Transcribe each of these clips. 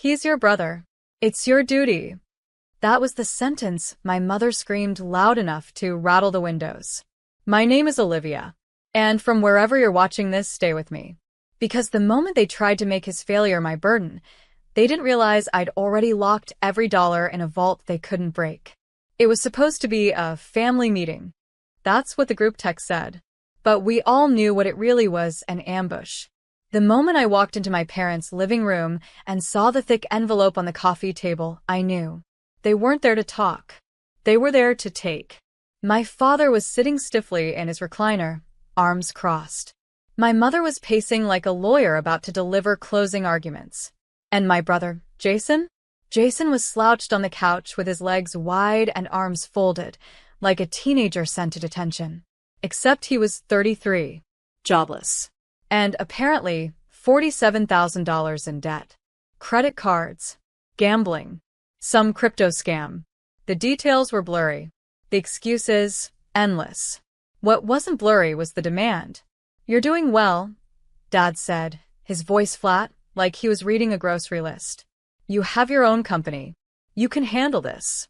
He's your brother. It's your duty. That was the sentence my mother screamed loud enough to rattle the windows. My name is Olivia. And from wherever you're watching this, stay with me. Because the moment they tried to make his failure my burden, they didn't realize I'd already locked every dollar in a vault they couldn't break. It was supposed to be a family meeting. That's what the group text said. But we all knew what it really was, an ambush. The moment I walked into my parents' living room and saw the thick envelope on the coffee table, I knew. They weren't there to talk. They were there to take. My father was sitting stiffly in his recliner, arms crossed. My mother was pacing like a lawyer about to deliver closing arguments. And my brother, Jason? Jason was slouched on the couch with his legs wide and arms folded, like a teenager sent to detention. Except he was 33, jobless, and apparently $47,000 in debt. Credit cards, gambling, some crypto scam. The details were blurry. The excuses, endless. What wasn't blurry was the demand. You're doing well, Dad said, his voice flat, like he was reading a grocery list. You have your own company. You can handle this.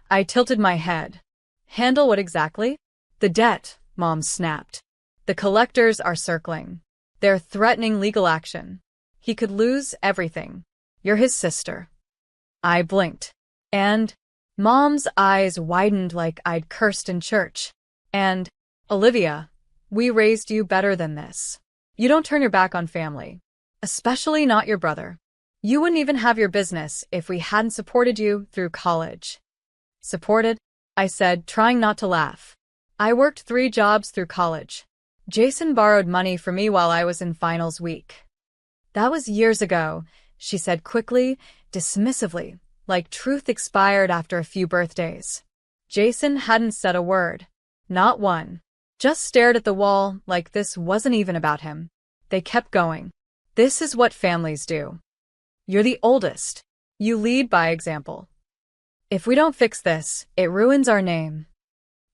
I tilted my head. Handle what exactly? The debt, Mom snapped. The collectors are circling. They're threatening legal action. He could lose everything. You're his sister. I blinked. And Mom's eyes widened like I'd cursed in church. And, Olivia, we raised you better than this. You don't turn your back on family. Especially not your brother. You wouldn't even have your business if we hadn't supported you through college. Supported? I said, trying not to laugh. I worked 3 jobs through college. Jason borrowed money from me while I was in finals week. That was years ago, she said quickly, dismissively, like truth expired after a few birthdays. Jason hadn't said a word. Not one. Just stared at the wall like this wasn't even about him. They kept going. This is what families do. You're the oldest. You lead by example. If we don't fix this, it ruins our name.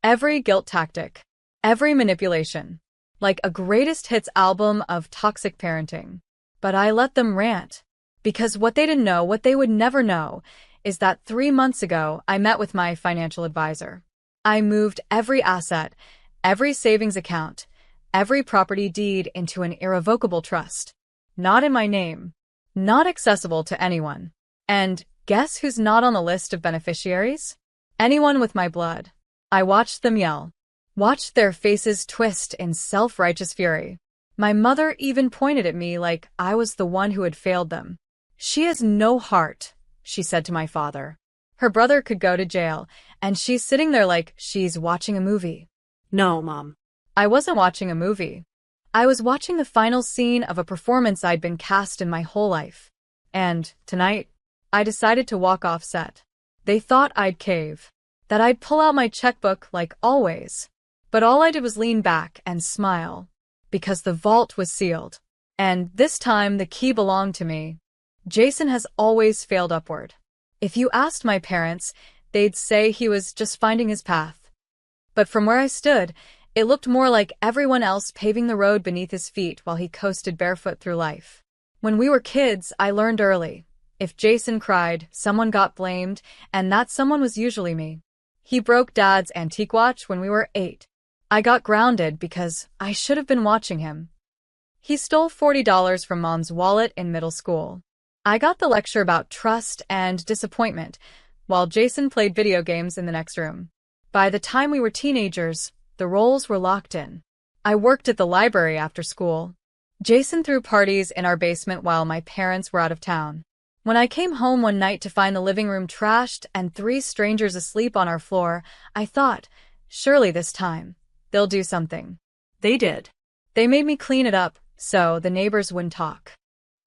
Every guilt tactic, every manipulation, like a greatest hits album of toxic parenting. But I let them rant. Because what they didn't know, what they would never know, is that 3 months ago I met with my financial advisor. I moved every asset, every savings account, every property deed into an irrevocable trust. Not in my name. Not accessible to anyone. And guess who's not on the list of beneficiaries? Anyone with my blood. I watched them yell. Watched their faces twist in self-righteous fury. My mother even pointed at me like I was the one who had failed them. She has no heart, she said to my father. Her brother could go to jail, and she's sitting there like she's watching a movie. No, Mom. I wasn't watching a movie. I was watching the final scene of a performance I'd been cast in my whole life. And, tonight, I decided to walk off set. They thought I'd cave. That I'd pull out my checkbook like always. But all I did was lean back and smile. Because the vault was sealed. And this time the key belonged to me. Jason has always failed upward. If you asked my parents, they'd say he was just finding his path. But from where I stood, it looked more like everyone else paving the road beneath his feet while he coasted barefoot through life. When we were kids, I learned early. If Jason cried, someone got blamed, and that someone was usually me. He broke Dad's antique watch when we were 8. I got grounded because I should have been watching him. He stole $40 from Mom's wallet in middle school. I got the lecture about trust and disappointment, while Jason played video games in the next room. By the time we were teenagers, the roles were locked in. I worked at the library after school. Jason threw parties in our basement while my parents were out of town. When I came home one night to find the living room trashed and 3 strangers asleep on our floor, I thought, surely this time, they'll do something. They did. They made me clean it up so the neighbors wouldn't talk.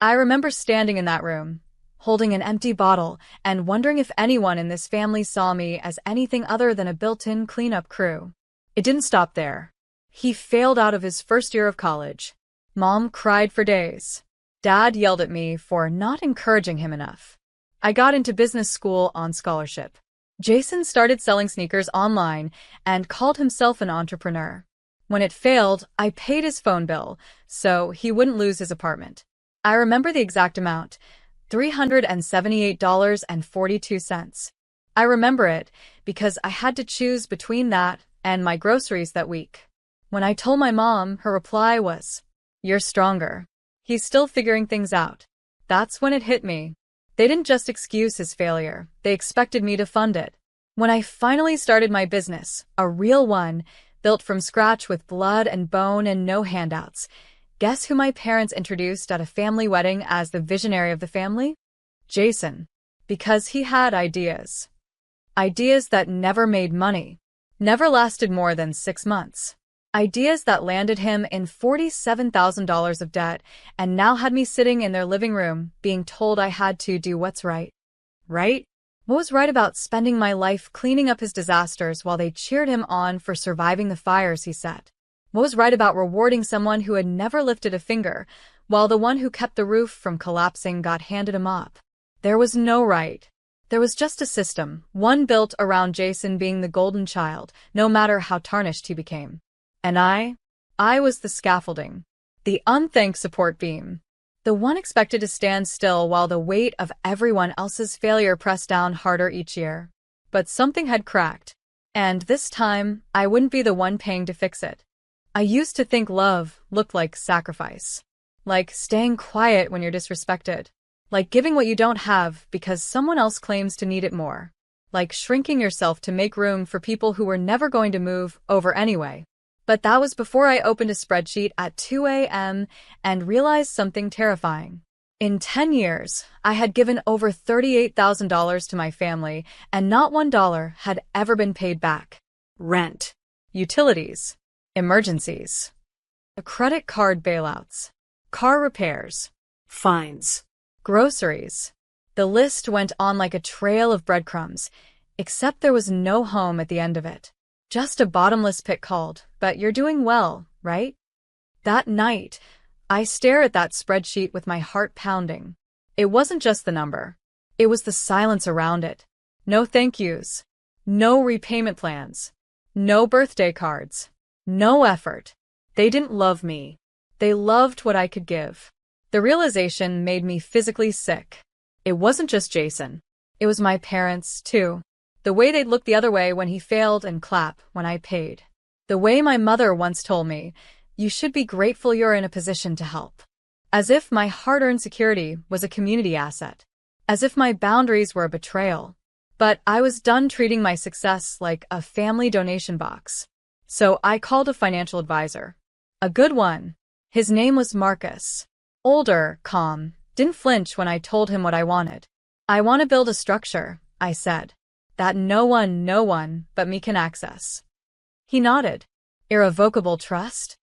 I remember standing in that room, holding an empty bottle and wondering if anyone in this family saw me as anything other than a built-in cleanup crew. It didn't stop there. He failed out of his first year of college. Mom cried for days. Dad yelled at me for not encouraging him enough. I got into business school on scholarship. Jason started selling sneakers online and called himself an entrepreneur. When it failed, I paid his phone bill so he wouldn't lose his apartment. I remember the exact amount, $378.42. I remember it because I had to choose between that and my groceries that week. When I told my mom, her reply was, "You're stronger. He's still figuring things out." That's when it hit me. They didn't just excuse his failure, they expected me to fund it. When I finally started my business, a real one, built from scratch with blood and bone and no handouts, guess who my parents introduced at a family wedding as the visionary of the family? Jason. Because he had ideas. Ideas that never made money. Never lasted more than 6 months. Ideas that landed him in $47,000 of debt and now had me sitting in their living room being told I had to do what's right. Right? What was right about spending my life cleaning up his disasters while they cheered him on for surviving the fires he set? What was right about rewarding someone who had never lifted a finger, while the one who kept the roof from collapsing got handed a mop? There was no right. There was just a system, one built around Jason being the golden child, no matter how tarnished he became. And I was the scaffolding, the unthanked support beam, the one expected to stand still while the weight of everyone else's failure pressed down harder each year. But something had cracked, and this time, I wouldn't be the one paying to fix it. I used to think love looked like sacrifice, like staying quiet when you're disrespected, like giving what you don't have because someone else claims to need it more, like shrinking yourself to make room for people who were never going to move over anyway. But that was before I opened a spreadsheet at 2 a.m. and realized something terrifying. In 10 years, I had given over $38,000 to my family, and not $1 had ever been paid back. Rent, utilities, emergencies, credit card bailouts, car repairs, fines, groceries. The list went on like a trail of breadcrumbs, except there was no home at the end of it. Just a bottomless pit called, "But you're doing well, right?" That night, I stare at that spreadsheet with my heart pounding. It wasn't just the number. It was the silence around it. No thank yous. No repayment plans. No birthday cards. No effort. They didn't love me. They loved what I could give. The realization made me physically sick. It wasn't just Jason. It was my parents, too. The way they'd look the other way when he failed and clap when I paid. The way my mother once told me, "You should be grateful you're in a position to help." As if my hard-earned security was a community asset. As if my boundaries were a betrayal. But I was done treating my success like a family donation box. So I called a financial advisor. A good one. His name was Marcus. Older, calm, didn't flinch when I told him what I wanted. "I want to build a structure," I said, "that no one but me can access." He nodded. "Irrevocable trust?"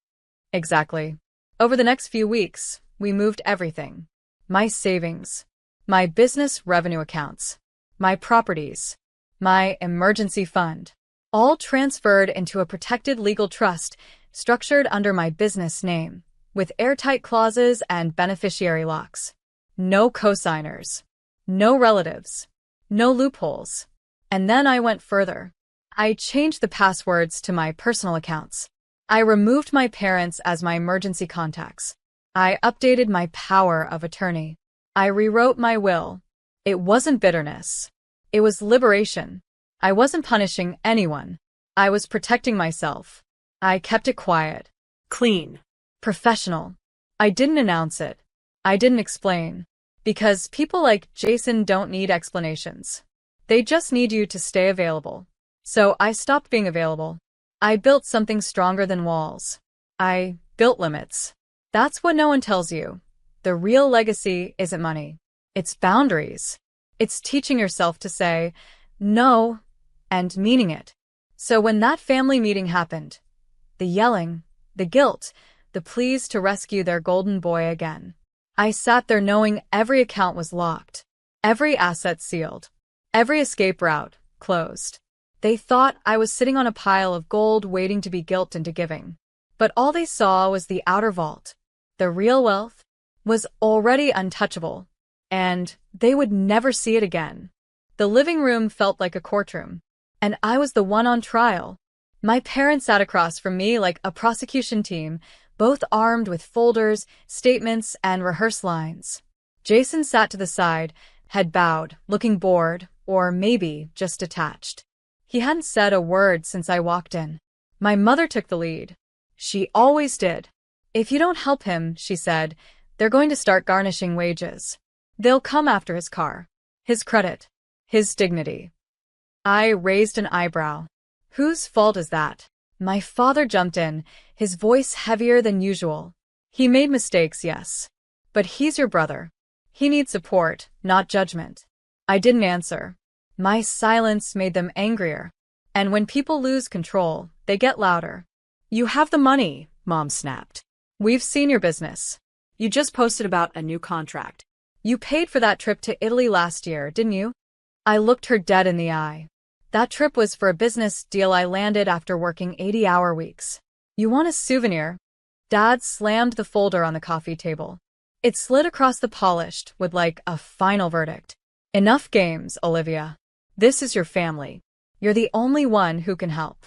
Exactly. Over the next few weeks, we moved everything. My savings, my business revenue accounts, my properties, my emergency fund, all transferred into a protected legal trust structured under my business name, with airtight clauses and beneficiary locks. No cosigners, no relatives, no loopholes. And then I went further. I changed the passwords to my personal accounts. I removed my parents as my emergency contacts. I updated my power of attorney. I rewrote my will. It wasn't bitterness. It was liberation. I wasn't punishing anyone. I was protecting myself. I kept it quiet. Clean. Professional. I didn't announce it. I didn't explain. Because people like Jason don't need explanations. They just need you to stay available. So I stopped being available. I built something stronger than walls. I built limits. That's what no one tells you. The real legacy isn't money. It's boundaries. It's teaching yourself to say no and meaning it. So when that family meeting happened, the yelling, the guilt, the pleas to rescue their golden boy again, I sat there knowing every account was locked, every asset sealed, every escape route closed. They thought I was sitting on a pile of gold waiting to be guilt into giving. But all they saw was the outer vault. The real wealth was already untouchable, and they would never see it again. The living room felt like a courtroom, and I was the one on trial. My parents sat across from me like a prosecution team, both armed with folders, statements, and rehearsed lines. Jason sat to the side, head bowed, looking bored, or maybe just detached. He hadn't said a word since I walked in. My mother took the lead. She always did. If you don't help him, she said, they're going to start garnishing wages. They'll come after his car, his credit, his dignity. I raised an eyebrow. Whose fault is that? My father jumped in, his voice heavier than usual. He made mistakes, yes. But he's your brother. He needs support, not judgment. I didn't answer. My silence made them angrier. And when people lose control, they get louder. You have the money, Mom snapped. We've seen your business. You just posted about a new contract. You paid for that trip to Italy last year, didn't you? I looked her dead in the eye. That trip was for a business deal I landed after working 80-hour weeks. You want a souvenir? Dad slammed the folder on the coffee table. It slid across the polished wood like a final verdict. Enough games, Olivia. This is your family. You're the only one who can help.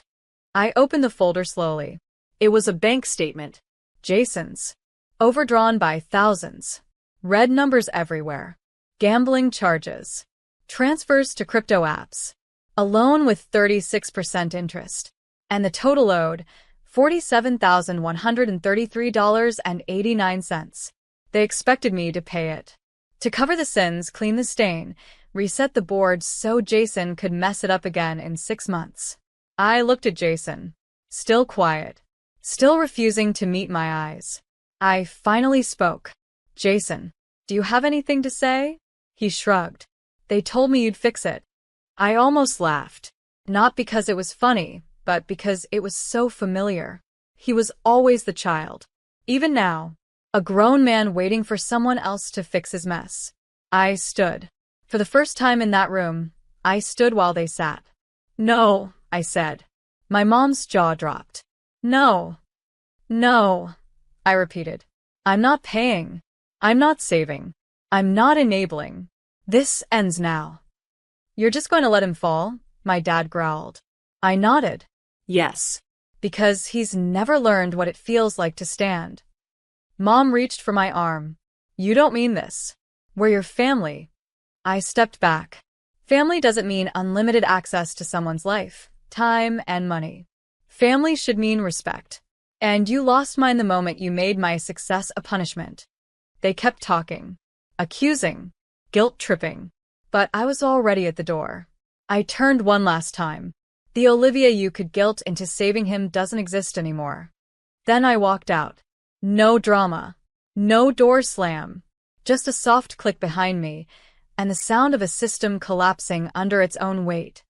I opened the folder slowly. It was a bank statement. Jason's. Overdrawn by thousands. Red numbers everywhere. Gambling charges. Transfers to crypto apps. A loan with 36% interest. And the total owed, $47,133.89. They expected me to pay it. To cover the sins, clean the stain, reset the board so Jason could mess it up again in 6 months. I looked at Jason. Still quiet. Still refusing to meet my eyes. I finally spoke. Jason, do you have anything to say? He shrugged. They told me you'd fix it. I almost laughed. Not because it was funny, but because it was so familiar. He was always the child. Even now, a grown man waiting for someone else to fix his mess. I stood. For the first time in that room, I stood while they sat. No, I said. My mom's jaw dropped. No. No, I repeated. I'm not paying. I'm not saving. I'm not enabling. This ends now. You're just going to let him fall? My dad growled. I nodded. Yes. Because he's never learned what it feels like to stand. Mom reached for my arm. You don't mean this. We're your family. I stepped back. Family doesn't mean unlimited access to someone's life, time, and money. Family should mean respect. And you lost mine the moment you made my success a punishment. They kept talking, accusing, guilt-tripping. But I was already at the door. I turned one last time. The Olivia you could guilt into saving him doesn't exist anymore. Then I walked out. No drama. No door slam. Just a soft click behind me, and the sound of a system collapsing under its own weight.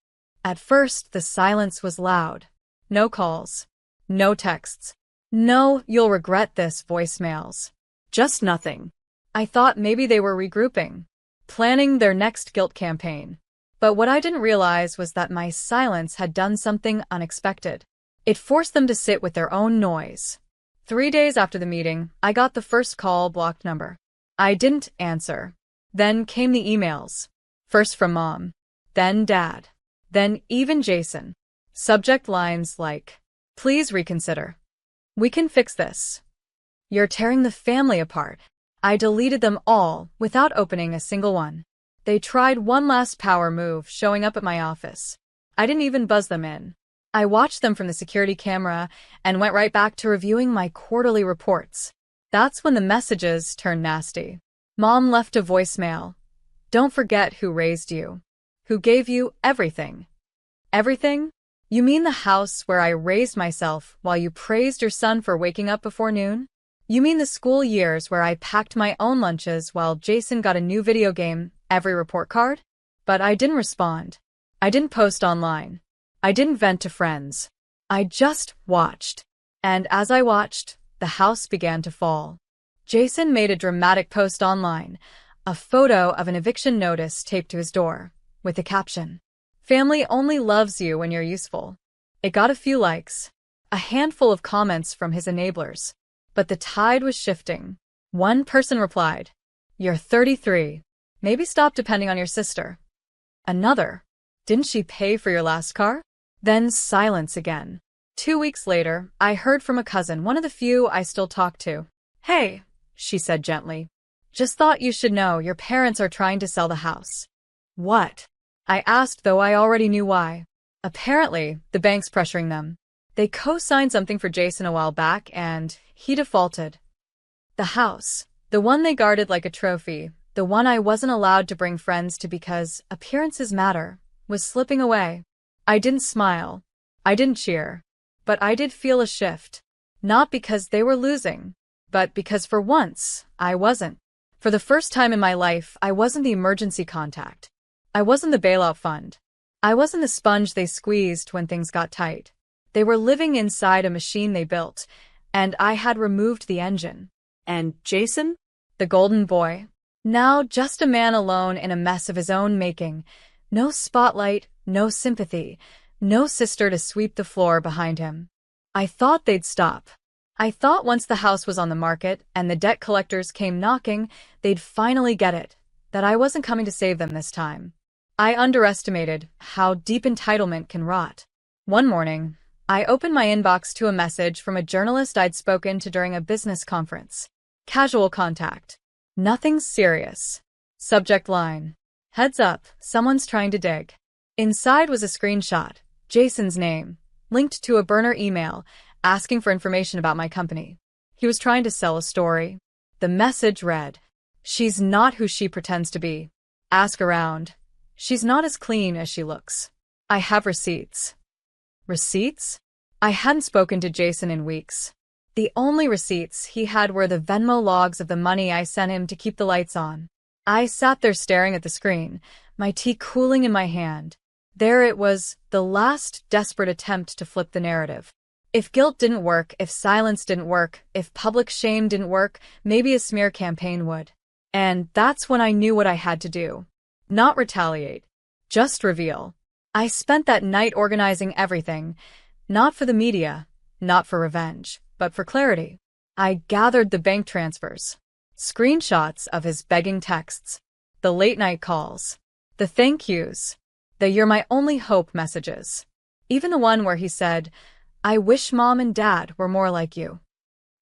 At first, the silence was loud. No calls. No texts. No, you'll regret this voicemails. Just nothing. I thought maybe they were regrouping, planning their next guilt campaign. But what I didn't realize was that my silence had done something unexpected. It forced them to sit with their own noise. 3 days after the meeting, I got the first call blocked number. I didn't answer. Then came the emails. First from Mom. Then Dad. Then even Jason. Subject lines like, please reconsider. We can fix this. You're tearing the family apart. I deleted them all without opening a single one. They tried one last power move, showing up at my office. I didn't even buzz them in. I watched them from the security camera and went right back to reviewing my quarterly reports. That's when the messages turned nasty. Mom left a voicemail. Don't forget who raised you. Who gave you everything. Everything? You mean the house where I raised myself while you praised your son for waking up before noon? You mean the school years where I packed my own lunches while Jason got a new video game every report card? But I didn't respond. I didn't post online. I didn't vent to friends. I just watched. And as I watched, the house began to fall. Jason made a dramatic post online, a photo of an eviction notice taped to his door, with the caption, "Family only loves you when you're useful." It got a few likes, a handful of comments from his enablers, but the tide was shifting. One person replied, "You're 33. Maybe stop depending on your sister." Another, "Didn't she pay for your last car?" Then silence again. 2 weeks later, I heard from a cousin, one of the few I still talk to. "Hey," she said gently. Just thought you should know your parents are trying to sell the house. What? I asked, though I already knew why. Apparently, the bank's pressuring them. They co-signed something for Jason a while back, and he defaulted. The house, the one they guarded like a trophy, the one I wasn't allowed to bring friends to because appearances matter, was slipping away. I didn't smile. I didn't cheer. But I did feel a shift. Not because they were losing, but because for once, I wasn't. For the first time in my life, I wasn't the emergency contact. I wasn't the bailout fund. I wasn't the sponge they squeezed when things got tight. They were living inside a machine they built, and I had removed the engine. And Jason? The golden boy. Now just a man alone in a mess of his own making. No spotlight, no sympathy, no sister to sweep the floor behind him. I thought they'd stop. I thought once the house was on the market and the debt collectors came knocking, they'd finally get it, that I wasn't coming to save them this time. I underestimated how deep entitlement can rot. One morning, I opened my inbox to a message from a journalist I'd spoken to during a business conference. Casual contact. Nothing serious. Subject line. Heads up, someone's trying to dig. Inside was a screenshot, Jason's name, linked to a burner email, asking for information about my company. He was trying to sell a story. The message read, "She's not who she pretends to be. Ask around. She's not as clean as she looks. I have receipts." Receipts? I hadn't spoken to Jason in weeks. The only receipts he had were the Venmo logs of the money I sent him to keep the lights on. I sat there staring at the screen, my tea cooling in my hand. There it was, the last desperate attempt to flip the narrative. If guilt didn't work, if silence didn't work, if public shame didn't work, maybe a smear campaign would. And that's when I knew what I had to do. Not retaliate. Just reveal. I spent that night organizing everything. Not for the media, not for revenge, but for clarity. I gathered the bank transfers. Screenshots of his begging texts. The late-night calls. The thank yous. The "you're my only hope" messages. Even the one where he said, "I wish mom and dad were more like you."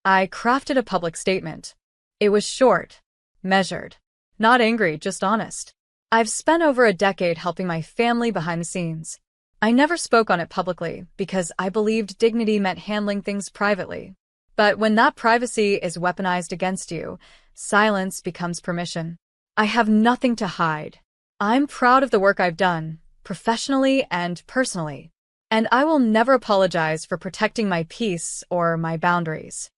I crafted a public statement. It was short, measured. Not angry, just honest. I've spent over a decade helping my family behind the scenes. I never spoke on it publicly because I believed dignity meant handling things privately. But when that privacy is weaponized against you, silence becomes permission. I have nothing to hide. I'm proud of the work I've done, professionally and personally. And I will never apologize for protecting my peace or my boundaries.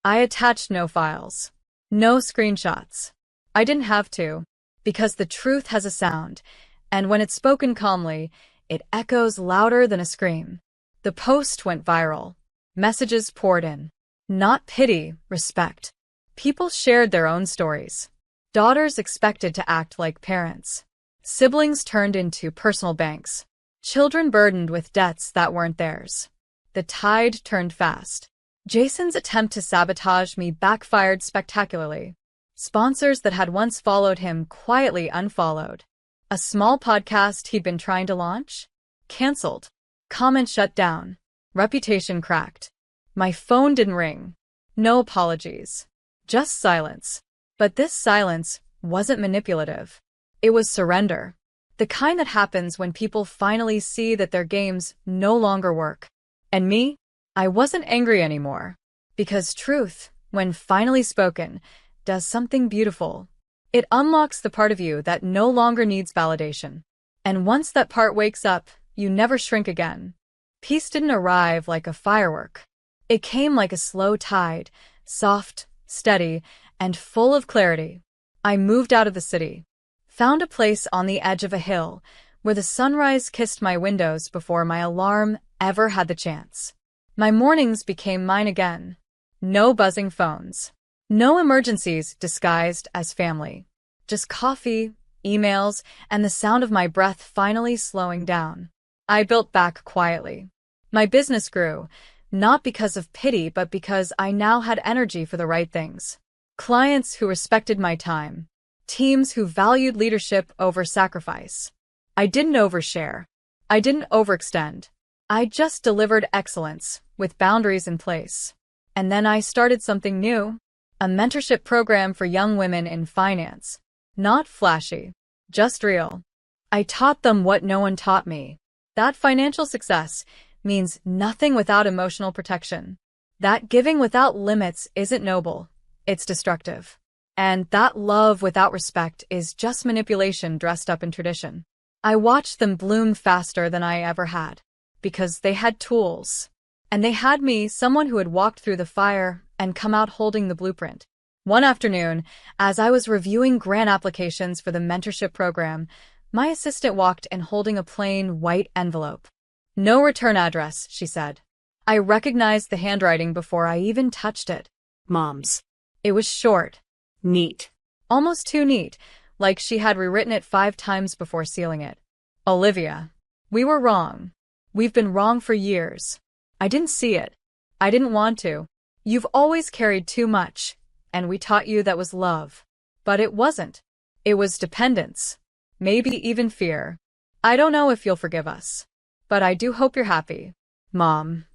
I attached no files. No screenshots. I didn't have to. Because the truth has a sound, and when it's spoken calmly, it echoes louder than a scream. The post went viral. Messages poured in. Not pity, respect. People shared their own stories. Daughters expected to act like parents. Siblings turned into personal banks. Children burdened with debts that weren't theirs. The tide turned fast. Jason's attempt to sabotage me backfired spectacularly. Sponsors that had once followed him quietly unfollowed. A small podcast he'd been trying to launch? Cancelled. Comment shut down. Reputation cracked. My phone didn't ring. No apologies. Just silence. But this silence wasn't manipulative. It was surrender. The kind that happens when people finally see that their games no longer work. And me? I wasn't angry anymore. Because truth, when finally spoken, does something beautiful. It unlocks the part of you that no longer needs validation. And once that part wakes up, you never shrink again. Peace didn't arrive like a firework. It came like a slow tide, soft, steady, and full of clarity. I moved out of the city. Found a place on the edge of a hill, where the sunrise kissed my windows before my alarm ever had the chance. My mornings became mine again. No buzzing phones. No emergencies disguised as family. Just coffee, emails, and the sound of my breath finally slowing down. I built back quietly. My business grew, not because of pity, but because I now had energy for the right things. Clients who respected my time. Teams who valued leadership over sacrifice. I didn't overshare. I didn't overextend. I just delivered excellence, with boundaries in place. And then I started something new. A mentorship program for young women in finance. Not flashy, just real. I taught them what no one taught me. That financial success means nothing without emotional protection. That giving without limits isn't noble, it's destructive. And that love without respect is just manipulation dressed up in tradition. I watched them bloom faster than I ever had, because they had tools. And they had me, someone who had walked through the fire and come out holding the blueprint. One afternoon, as I was reviewing grant applications for the mentorship program, my assistant walked in holding a plain, white envelope. "No return address," she said. I recognized the handwriting before I even touched it. Mom's. It was short. Neat. Almost too neat, like she had rewritten it 5 times before sealing it. "Olivia, we were wrong. We've been wrong for years. I didn't see it. I didn't want to. You've always carried too much, and we taught you that was love. But it wasn't. It was dependence. Maybe even fear. I don't know if you'll forgive us. But I do hope you're happy. Mom."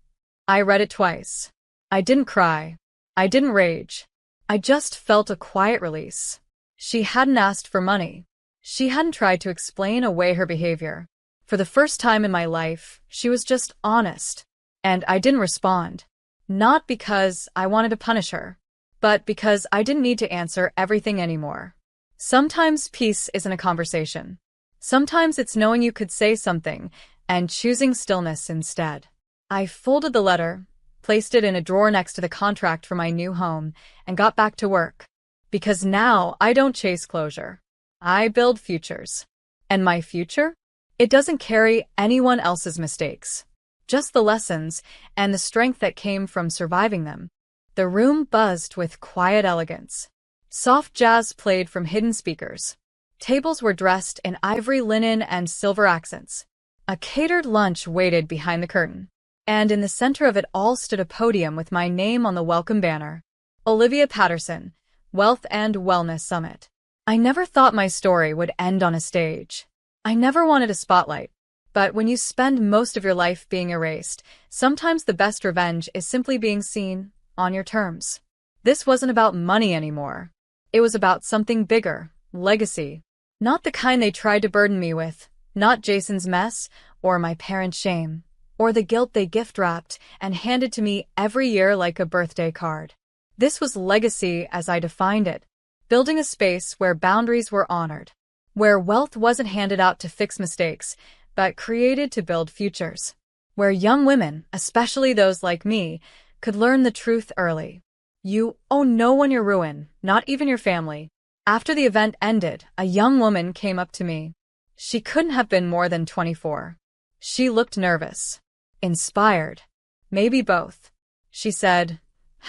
I read it twice. I didn't cry. I didn't rage. I just felt a quiet release. She hadn't asked for money. She hadn't tried to explain away her behavior. For the first time in my life, she was just honest. And I didn't respond. Not because I wanted to punish her, but because I didn't need to answer everything anymore. Sometimes peace isn't a conversation. Sometimes it's knowing you could say something and choosing stillness instead. I folded the letter, placed it in a drawer next to the contract for my new home, and got back to work. Because now I don't chase closure. I build futures. And my future? It doesn't carry anyone else's mistakes. Just the lessons and the strength that came from surviving them. The room buzzed with quiet elegance. Soft jazz played from hidden speakers. Tables were dressed in ivory linen and silver accents. A catered lunch waited behind the curtain. And in the center of it all stood a podium with my name on the welcome banner. Olivia Patterson, Wealth and Wellness Summit. I never thought my story would end on a stage. I never wanted a spotlight. But when you spend most of your life being erased, sometimes the best revenge is simply being seen on your terms. This wasn't about money anymore. It was about something bigger, legacy. Not the kind they tried to burden me with, not Jason's mess, or my parents' shame, or the guilt they gift-wrapped and handed to me every year like a birthday card. This was legacy as I defined it, building a space where boundaries were honored, where wealth wasn't handed out to fix mistakes, but created to build futures, where young women, especially those like me, could learn the truth early. You owe no one your ruin, not even your family. After the event ended, a young woman came up to me. She couldn't have been more than 24. She looked nervous, inspired, maybe both. She said,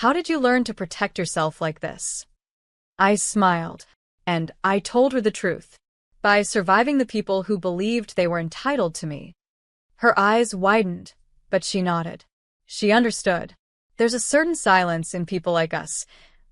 "How did you learn to protect yourself like this?" I smiled, and I told her the truth. By surviving the people who believed they were entitled to me. Her eyes widened, but she nodded. She understood. There's a certain silence in people like us,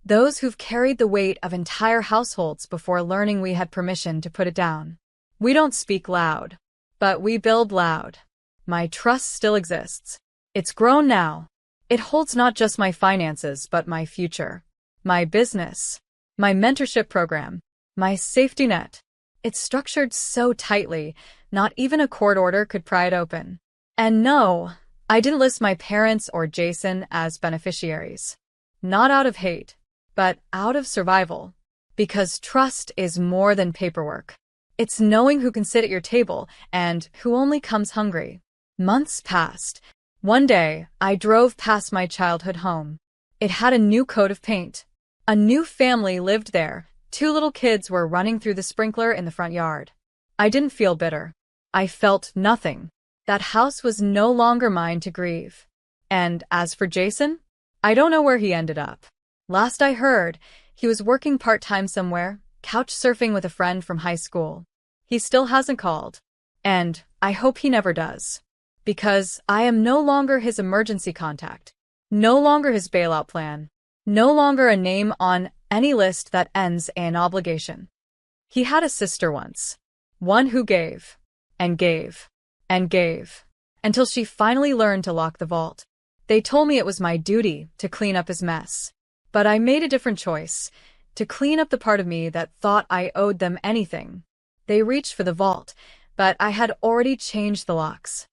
those who've carried the weight of entire households before learning we had permission to put it down. We don't speak loud, but we build loud. My trust still exists. It's grown now. It holds not just my finances, but my future, my business, my mentorship program, my safety net. It's structured so tightly, not even a court order could pry it open. And no, I didn't list my parents or Jason as beneficiaries. Not out of hate, but out of survival. Because trust is more than paperwork. It's knowing who can sit at your table and who only comes hungry. Months passed. One day, I drove past my childhood home. It had a new coat of paint. A new family lived there. 2 little kids were running through the sprinkler in the front yard. I didn't feel bitter. I felt nothing. That house was no longer mine to grieve. And as for Jason, I don't know where he ended up. Last I heard, he was working part-time somewhere, couch surfing with a friend from high school. He still hasn't called. And I hope he never does. Because I am no longer his emergency contact. No longer his bailout plan. No longer a name on any list that ends in obligation. He had a sister once. One who gave, and gave, and gave, until she finally learned to lock the vault. They told me it was my duty to clean up his mess. But I made a different choice, to clean up the part of me that thought I owed them anything. They reached for the vault, but I had already changed the locks.